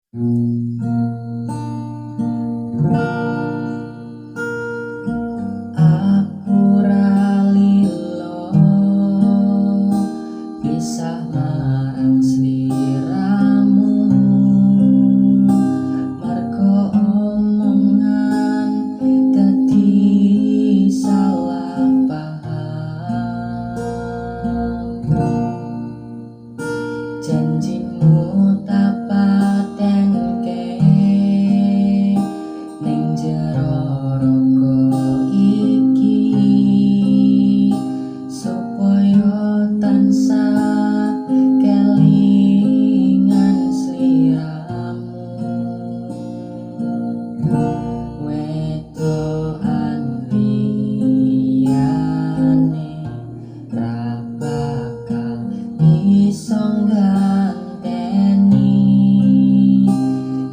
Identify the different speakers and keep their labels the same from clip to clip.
Speaker 1: Aku ra lilo pisah marang sliramu, mergo omongan dadi salah paham. Janjimu tak patenke ning jero raga iki, supaya tansah kelingan sliramu. Wedokan liyane ra bakal iso ganteni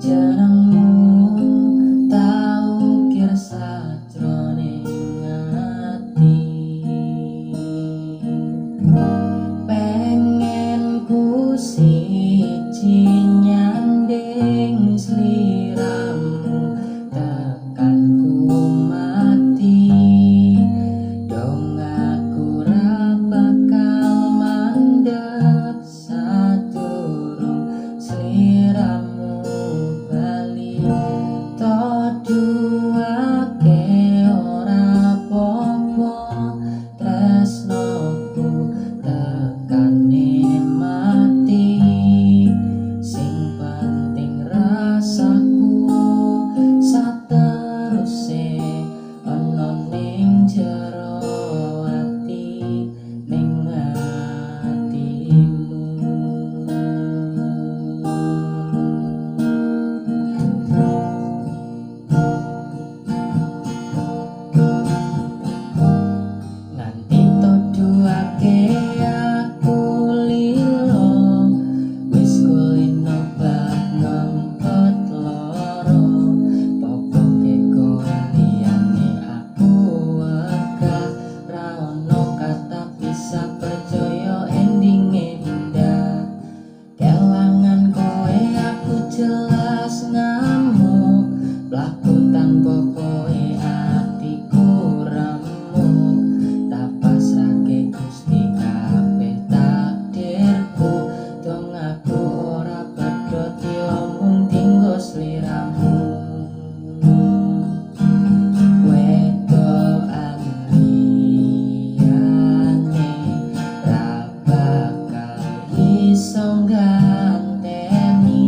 Speaker 1: jenengmu, tau ukir sajroning ati. Pengen ku siji nyanding sliramu tekan ku mati, dong aku ra bakal mandeg sadurung sliramu bali. Toduake ora apa-apa tresnoku tekane mati, sing penting rasaku sateruse ana ning jero ati, ning atimu. Nganti toduake aku lilo, wis kulino bab ngempet loro. Pokoke kowe liyane aku wegah, ra ono kata bisa percaya endinge indah. Kelangan kowe aku jelas ngamuk, mlaku tanpa kowe atiku remuk. Tak pasrahke Gusti kabeh takdirku, dong aku ora padha diomong dinggo sliramu. Wedokan liyane ra bakal iso ganteni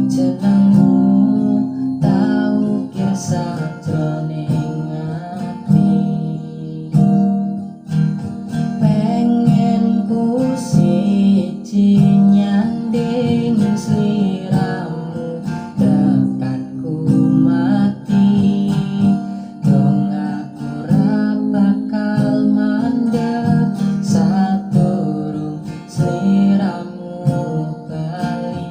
Speaker 1: jenengmu, tau ukir sajroning ati. Pengen ku siji nyanding sliramu tekan ku mati, dong aku ra bakal mandeg sadurung sliramu bali.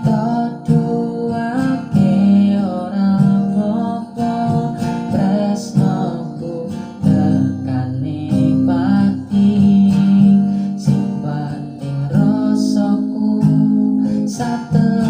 Speaker 1: Toduake ora apa-apa tresnoku tekane pati, sing penting rasaku sateruse